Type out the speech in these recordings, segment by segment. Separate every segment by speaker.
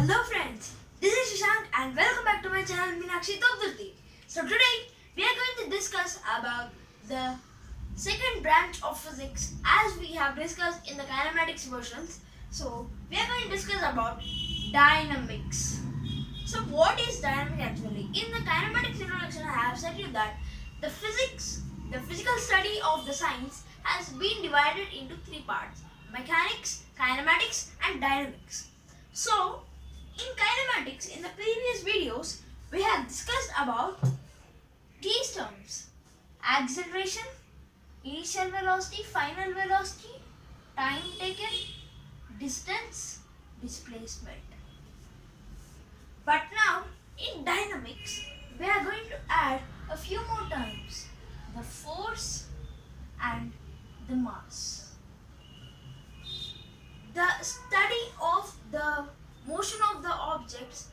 Speaker 1: Hello friends, this is Shashank and welcome back to my channel Meenakshi Topdurti. So today we are going to discuss about the second branch of physics as we have discussed in the kinematics versions. So we are going to discuss about dynamics. So what is dynamics actually? In the kinematics introduction I have said you that the physical study of the science has been divided into three parts: mechanics, kinematics and dynamics. So in kinematics, in the previous videos, we have discussed about these terms: acceleration, initial velocity, final velocity, time taken, distance, displacement. But now, in dynamics, we are going to add a few more terms: the force and the mass. The study of the motion of the objects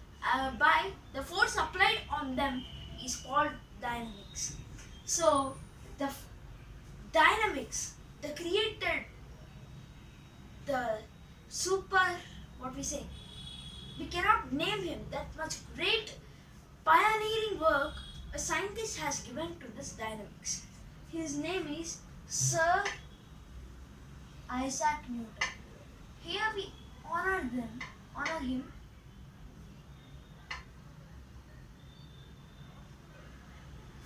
Speaker 1: by the force applied on them is called dynamics. So the dynamics, the created the super, what we cannot name him, that much great pioneering work a scientist has given to this dynamics. His name is Sir Isaac Newton. Here we honor him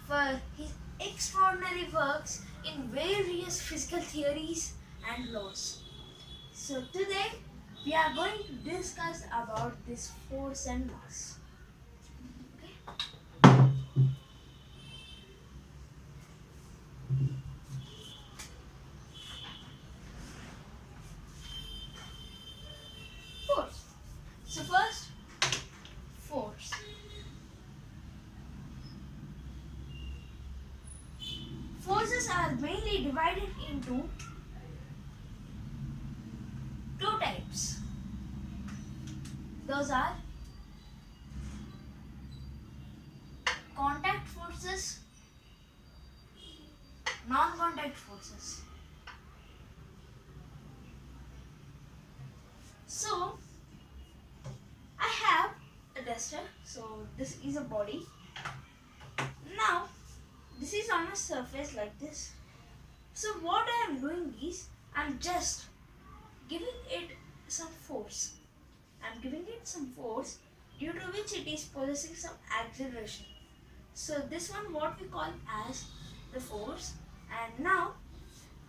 Speaker 1: for his extraordinary works in various physical theories and laws. So today we are going to discuss about this force and mass. Okay? Force. So first, force. Forces are mainly divided into two types. Those are contact forces, non-contact forces. So I have a duster. So this is a body. Now this is on a surface like this. So what I am doing is I'm just giving it some force. I'm giving it some force due to which it is possessing some acceleration. So this one what we call as the force, and now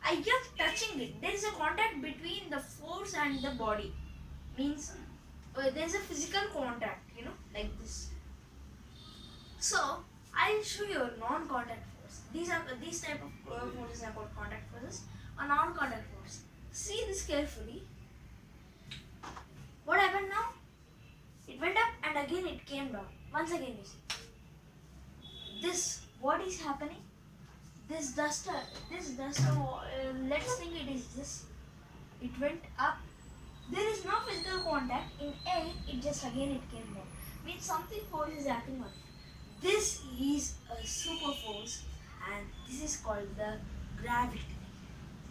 Speaker 1: I am touching it. There is a contact between the force and the body. Means there is a physical contact, like this. So I'll show you a non-contact force. These type of forces are called contact forces or non-contact force. See this carefully. What happened now? It went up and again it came down. Once again you see. This, what is happening? This duster, let's think it is this. It went up. There is no physical contact. In A, it came down. Means something force is acting on it. This is a super force and this is called the gravity.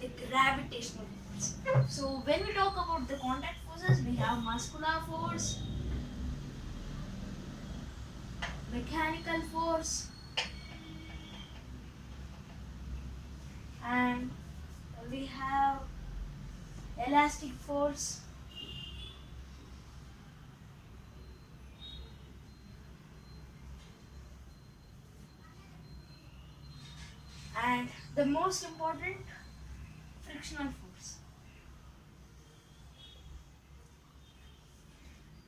Speaker 1: The gravitational force. So when we talk about the contact forces, we have muscular force, mechanical force, and we have elastic force, and the most important, frictional force.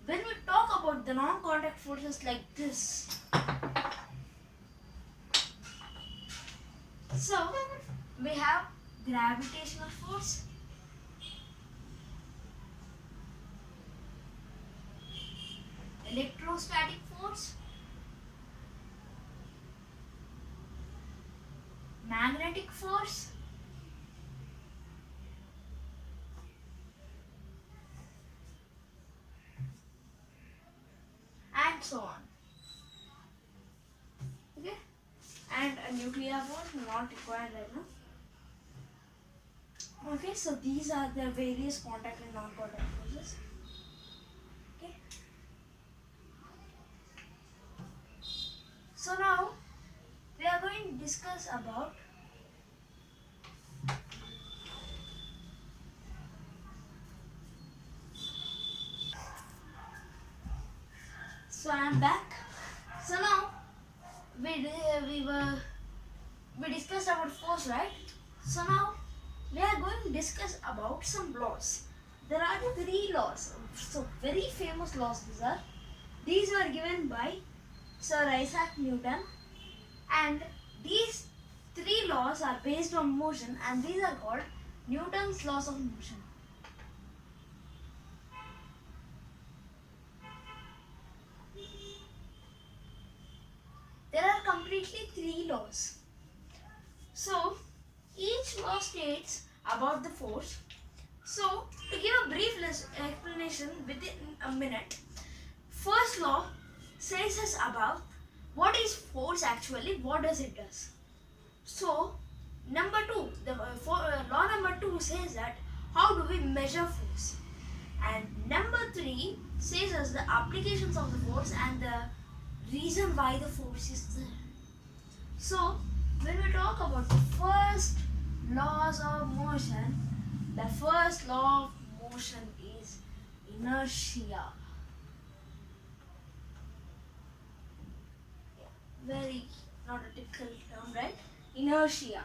Speaker 1: When we talk about the non-contact forces like this, so we have gravitational force, electrostatic force, magnetic force, and so on. Okay? And a nuclear force not required right now. Okay, so these are the various contact and non-contact forces. Okay. So now we are going to discuss about so I am back. So now we discussed about force, right? So now we are going to discuss about some laws. There are the three laws. So very famous laws these are. These were given by Sir Isaac Newton, and these three laws are based on motion, and these are called Newton's laws of motion. There are completely three laws. So each law states about the force. So to give a brief explanation within a minute, first law says us about what is force actually, what does it does. So number two, law number two says that how do we measure force, and number three says us the applications of the force and the reason why the force is there. So when we talk about the first laws of motion, the first law of motion is inertia. Very not a typical term, right? Inertia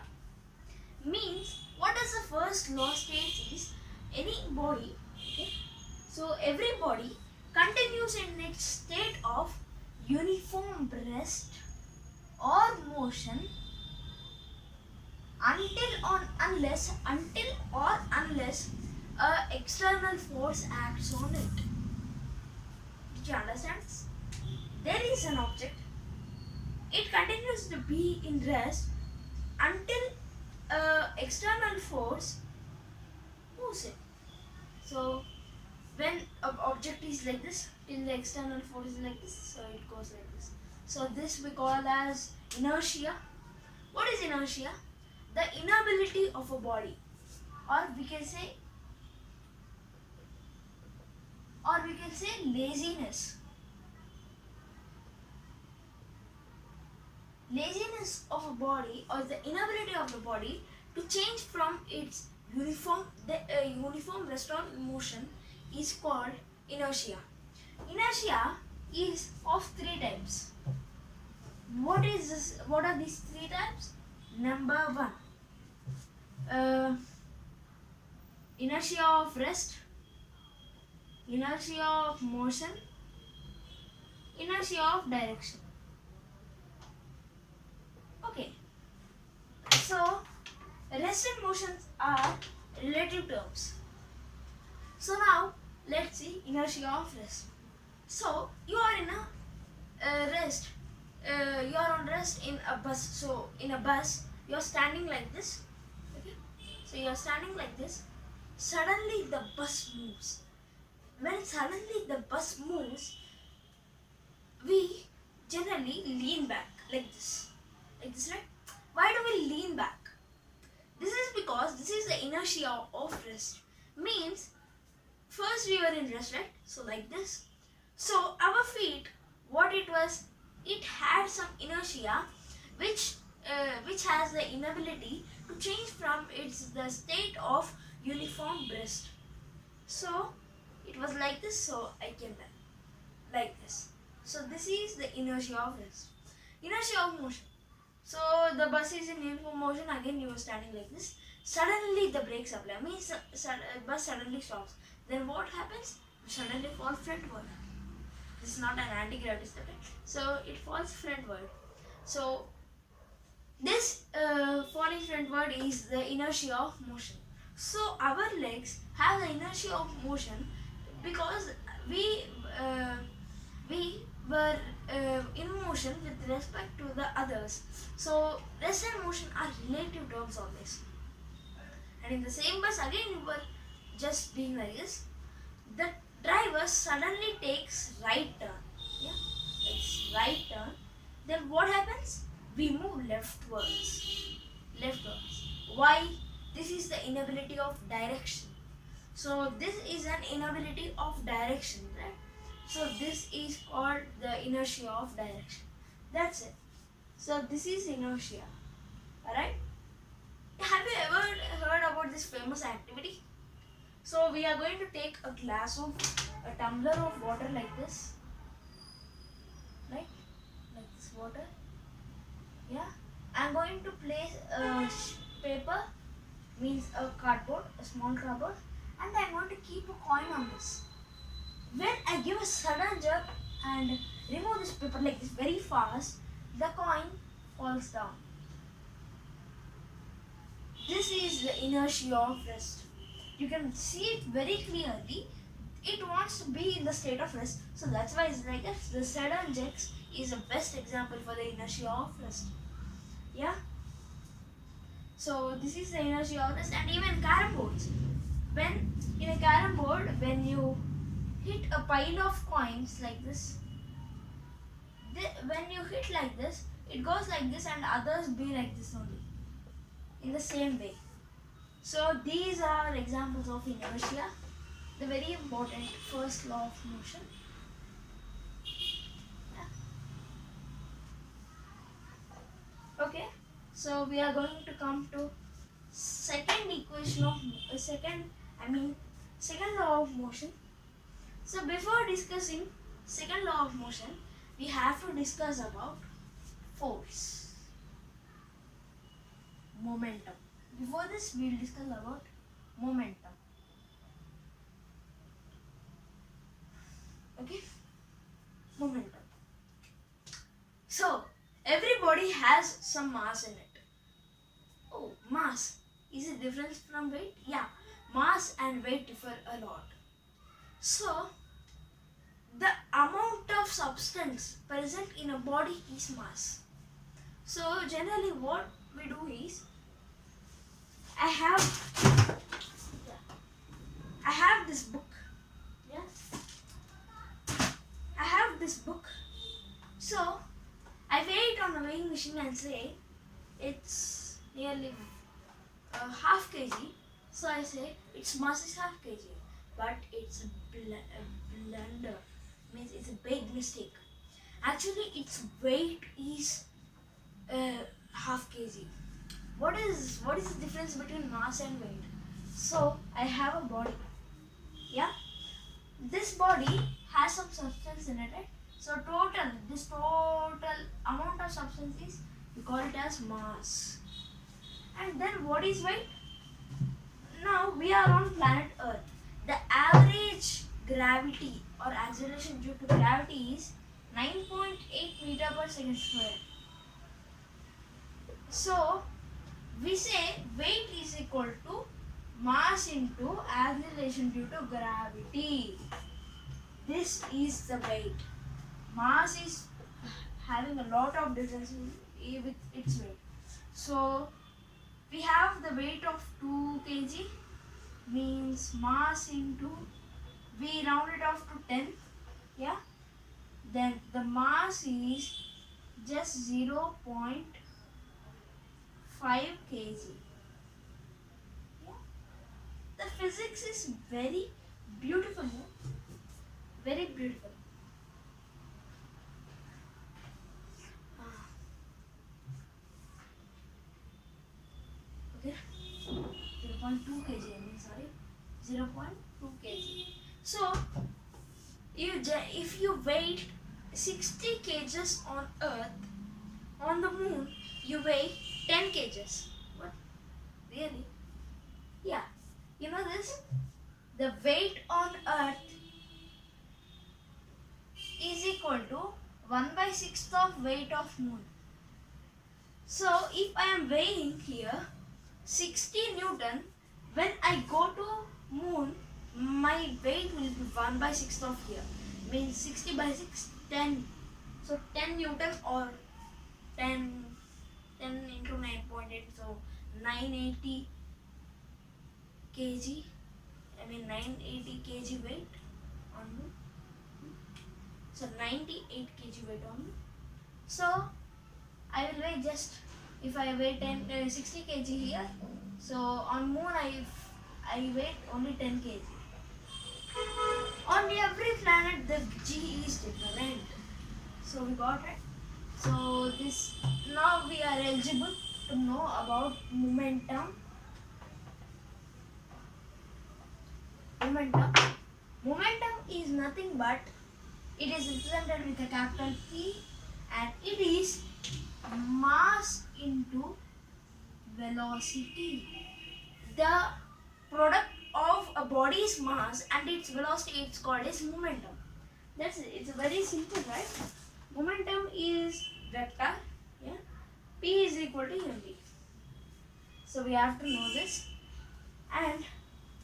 Speaker 1: means, what does the first law state is, any body, okay, so every body continues in its state of uniform rest or motion until or unless a external force acts on it. Did you understand? There is an object, it continues to be in rest until external force moves it. So when an object is like this, till the external force is like this, so it goes like this. So this we call as inertia. What is inertia? The inability of a body, or we can say laziness. Laziness of a body, or the inability of the body to change from its uniform rest or motion, is called inertia. Inertia is of three types. What is this? What are these three types? Number one, inertia of rest, inertia of motion, inertia of direction. Okay, so rest and motions are relative terms. So now let's see inertia of rest. So you are in a rest. You are on rest in a bus. So in a bus, you are standing like this. Okay. So you are standing like this. Suddenly the bus moves. When suddenly the bus moves, we generally lean back like this. Like this, right? Why do we lean back? This is because this is the inertia of rest. Means first we were in rest, right? So like this. So our feet, what it was, it had some inertia which has the inability to change from the state of uniform rest. So it was like this, so I came back like this. So this is the inertia of rest. Inertia of motion. So the bus is in uniform motion, again you are standing like this. Suddenly the brakes apply, means bus suddenly stops. Then what happens? You suddenly fall frontward. This is not an anti-gravity step, right? So it falls frontward. So this falling frontward is the inertia of motion. So our legs have the inertia of motion because we were in motion with respect to the others. So rest and motion are relative terms always. And in the same bus, again we were just being like this. The driver suddenly takes right turn. Yeah, it's right turn. Then what happens? We move leftwards. Why? This is the inability of direction. So this is an inability of direction, right? So this is called the inertia of direction. That's it. So this is inertia. Alright? Have you ever heard about this famous activity? So we are going to take a tumbler of water like this. Right? Like this water. Yeah. I'm going to place a paper, means a cardboard, a small cardboard, and I'm going to keep a coin on this. When I give a sudden jerk and remove this paper like this very fast, the coin falls down. This is the inertia of rest. You can see it very clearly. It wants to be in the state of rest, so that's why it's like this. The sudden jerks is the best example for the inertia of rest. Yeah. So this is the inertia of rest, and even carom boards. When in a carom board, when you hit a pile of coins like this, when you hit like this, it goes like this, and others be like this only, in the same way. So these are examples of inertia, the very important first law of motion. Yeah. Okay, so we are going to come to second law of motion. So before discussing second law of motion, we have to discuss about force, momentum. Before this, we will discuss about momentum. Okay, momentum. So everybody has some mass in it. Oh, mass. Is it different from weight? Yeah, mass and weight differ a lot. So the amount of substance present in a body is mass. So generally what we do is, I have this book. Yes, I have this book. So I weigh it on a weighing machine and say it's nearly half kg. So I say its mass is half kg, but it's a blunder. Means it's a big mistake. Actually, its weight is half kg. What is the difference between mass and weight? So I have a body. Yeah, this body has some substance in it, right? So this total amount of substance is, we call it as mass. And then what is weight? Now we are on planet Earth. The average gravity or acceleration due to gravity is 9.8 meter per second square. So we say weight is equal to mass into acceleration due to gravity. This is the weight. Mass is having a lot of difference with its weight. So we have the weight of 2 kg, means mass into, we round it off to 10. Yeah, then the mass is just 0.5 kg. Yeah. The physics is very beautiful, very beautiful. Okay, 0.2 kg. I mean, sorry, 0.2 kg. So if you weigh 60 kgs on Earth, on the moon you weigh 10 kgs. What? Really? Yeah. You know this? The weight on Earth is equal to 1/6 of weight of moon. So if I am weighing here 60 Newton, when I go to moon, my weight will be 1/6 of here. Means 60 by 6, 10. So 10 Newton or 10 into 9.8, so 980 kg. I mean 980 kg weight on moon. So 98 kg weight on moon. So I will weigh just, if I weigh 60 kg here, so on moon I weigh only 10 kg. On every planet the G is different. So we got it. So this now we are eligible to know about momentum. Momentum. Momentum is nothing but it is represented with a capital P, and it is mass into velocity. The product of a body's mass and its velocity is called as momentum. That's it. It's very simple, right? Momentum is vector. Yeah. P is equal to mv. So we have to know this. And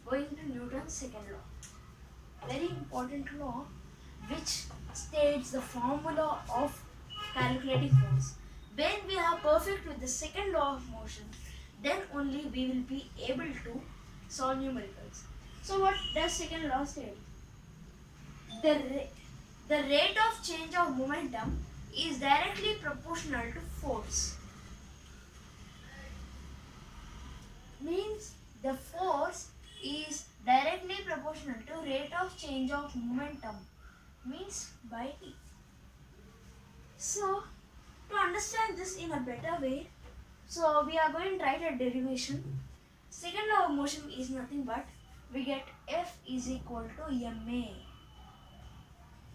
Speaker 1: going to Newton's second law. Very important law which states the formula of calculating force. When we are perfect with the second law of motion, then only we will be able to solve numericals. So what does second law state? The rate of change of momentum is directly proportional to force. Means the force is directly proportional to rate of change of momentum, means by T. So to understand this in a better way, so we are going to write a derivation. Second law of motion is nothing but we get F is equal to ma.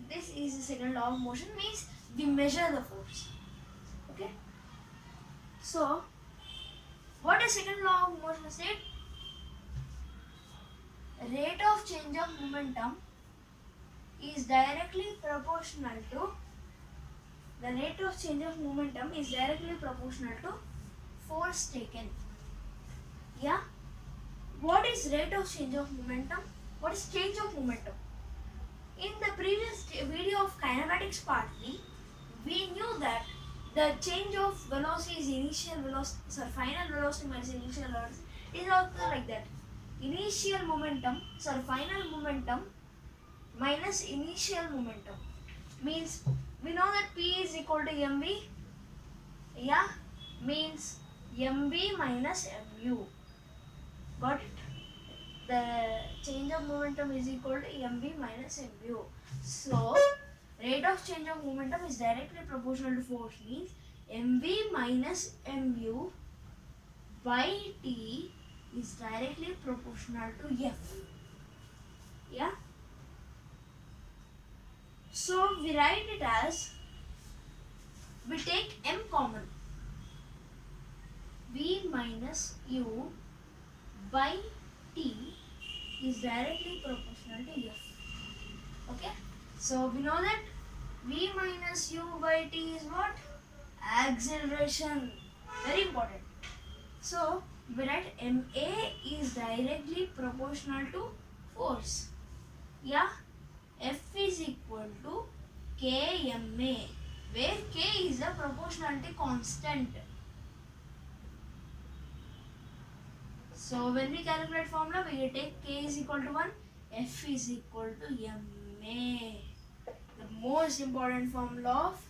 Speaker 1: This is the second law of motion, means we measure the force. Okay. So what does second law of motion state? Rate of change of momentum is directly proportional to force taken. Yeah. What is rate of change of momentum? What is change of momentum? In the previous video of kinematics part 3, we knew that the change of velocity is final velocity minus initial velocity. It is also like that. Final momentum minus initial momentum means we know that P is equal to mv. Yeah, means mv minus mu. Got it? The change of momentum is equal to mv minus mu. So rate of change of momentum is directly proportional to force, means mv minus mu by T is directly proportional to F. Yeah. So we write it as, we take m common, v minus u by T is directly proportional to F. Okay. So we know that v minus u by T is what? Acceleration. Very important. So we write ma is directly proportional to force. Yeah. F is equal to kma, where k is the proportionality constant. So when we calculate formula, we take k is equal to 1, F is equal to ma. The most important formula of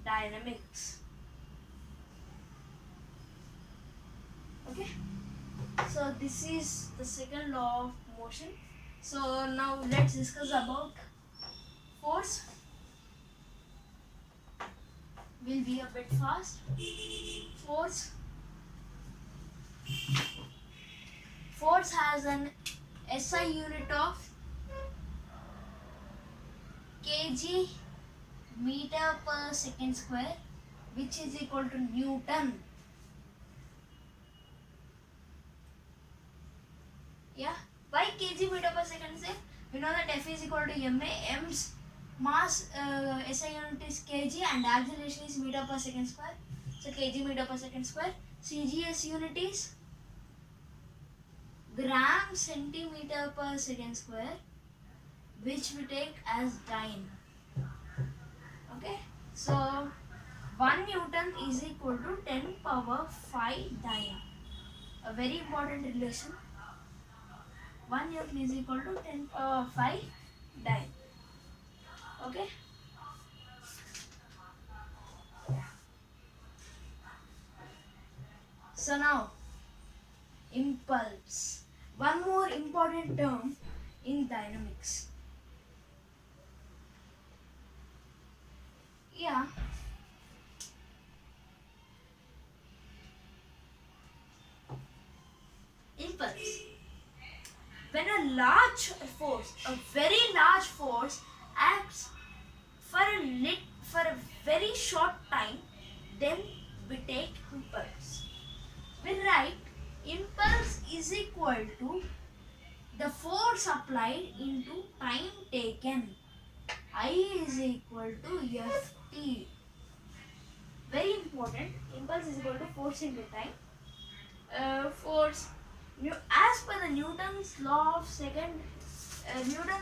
Speaker 1: dynamics. Okay. So this is the second law of motion. So now let's discuss about force. Will be a bit fast. Force has an SI unit of kg meter per second square, which is equal to Newton. Yeah. Why kg meter per second square? We know that F is equal to ma. M's mass SI unit is kg and acceleration is meter per second square. So kg meter per second square. CGS unit is gram centimeter per second square, which we take as dyne. Okay. So 1 Newton is equal to 10 power 5 dyne. A very important relation. 1 Newton is equal to 10 power 5 dyne. Okay. So now, impulse. One more important term in dynamics. Yeah. large force, a very large force acts for a very short time, then we take impulse. We write impulse is equal to the force applied into time taken. I is equal to Ft. Very important. Impulse is equal to force into time. Force. As per the Newton's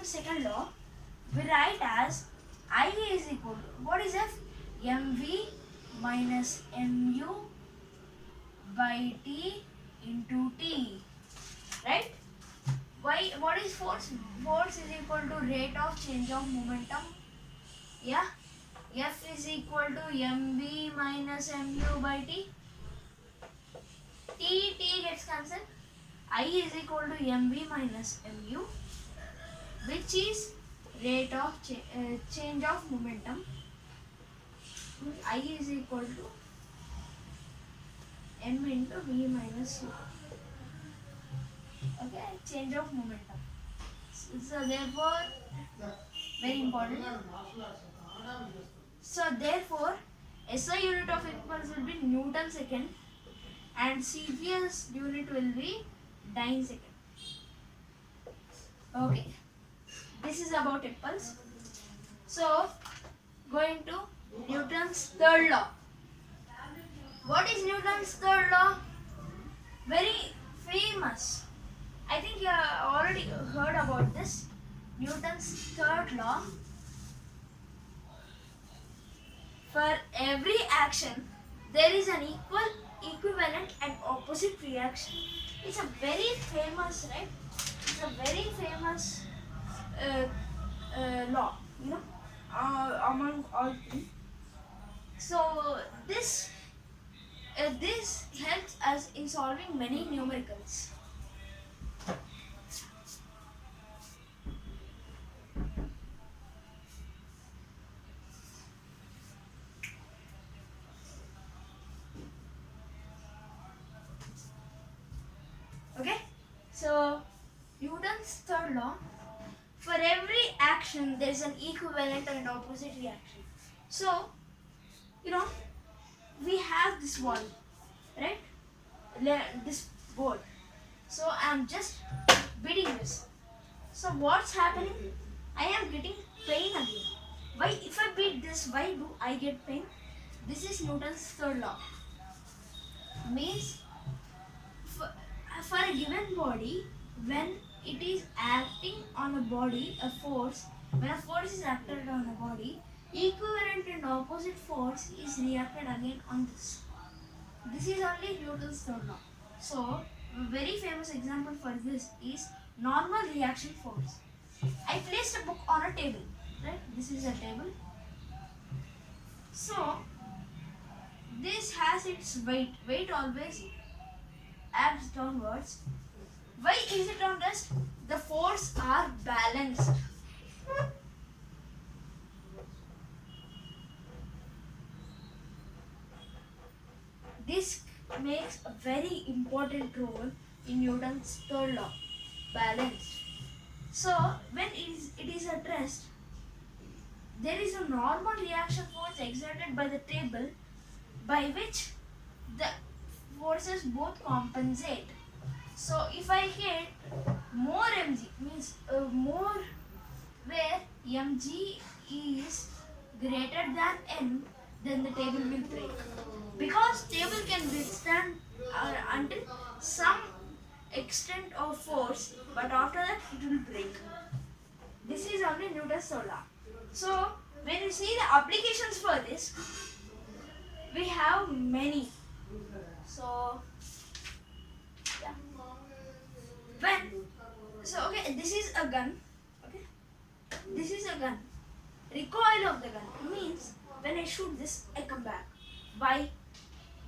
Speaker 1: second law, we write as I is equal to, what is F? mv minus mu by t into t. Right? Why? What is force? Force is equal to rate of change of momentum. Yeah. F is equal to mv minus mu by t. T gets cancelled. I is equal to mv minus mu, which is rate of change of momentum. I is equal to m into v minus u. Okay, change of momentum. So therefore, very important. So therefore, SI unit of impulse will be Newton second, and CGS unit will be dyne second. Okay, this is about impulse. So, going to Newton's third law. What is Newton's third law? Very famous. I think you have already heard about this. Newton's third law. For every action, there is an equivalent and opposite reaction. It's a very famous, right? It's a very famous law, among all three. So this helps us in solving many numericals. Okay, so Newton's third law. For every action, there is an equivalent and opposite reaction. So, we have this wall, right? This board. So I am just beating this. So what's happening? I am getting pain again. Why? If I beat this, why do I get pain? This is Newton's third law. Means for a given body, when it is acting on a body, when a force is acted on a body, equivalent and opposite force is reacted again on this. This is only Newton's third law. So, a very famous example for this is normal reaction force. I placed a book on a table, right? This is a table. So, this has its weight. Weight always acts downwards. Why is it on rest? The forces are balanced. This makes a very important role in Newton's third law, balanced. So, when it is at rest, there is a normal reaction force exerted by the table, by which the forces both compensate. So, if I hit more mg, means more where mg is greater than n, then the table will break. Because table can withstand until some extent of force, but after that it will break. This is only Newton's third law. So, when you see the applications for this, we have many. So, yeah. Okay, this is a gun. Okay, this is a gun. Recoil of the gun means when I shoot this, I come back. Why?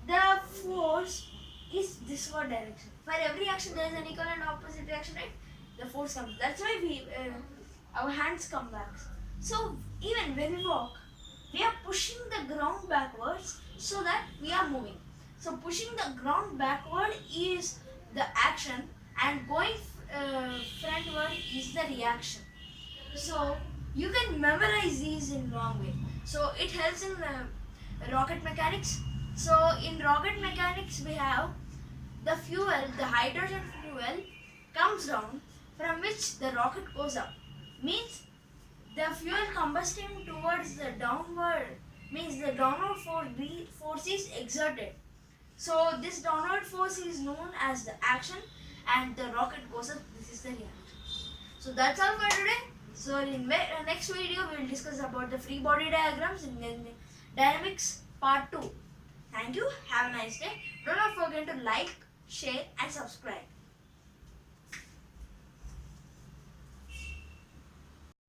Speaker 1: The force is this one direction. For every action, there is an equal and opposite reaction, right? The force comes. That's why our hands come back. So even when we walk, we are pushing the ground backwards so that we are moving. So pushing the ground backward is the action, and going front word is the reaction. So you can memorize these in wrong way. So it helps in rocket mechanics. So in rocket mechanics we have the fuel, the hydrogen fuel comes down, from which the rocket goes up. Means the fuel combusting towards the downward, means the downward force is exerted. So this downward force is known as the action, and the rocket goes up. This is the reaction. So that's all for today. So in next video we will discuss about the free body diagrams in dynamics part 2. Thank you. Have a nice day. Do not forget to like, share and subscribe.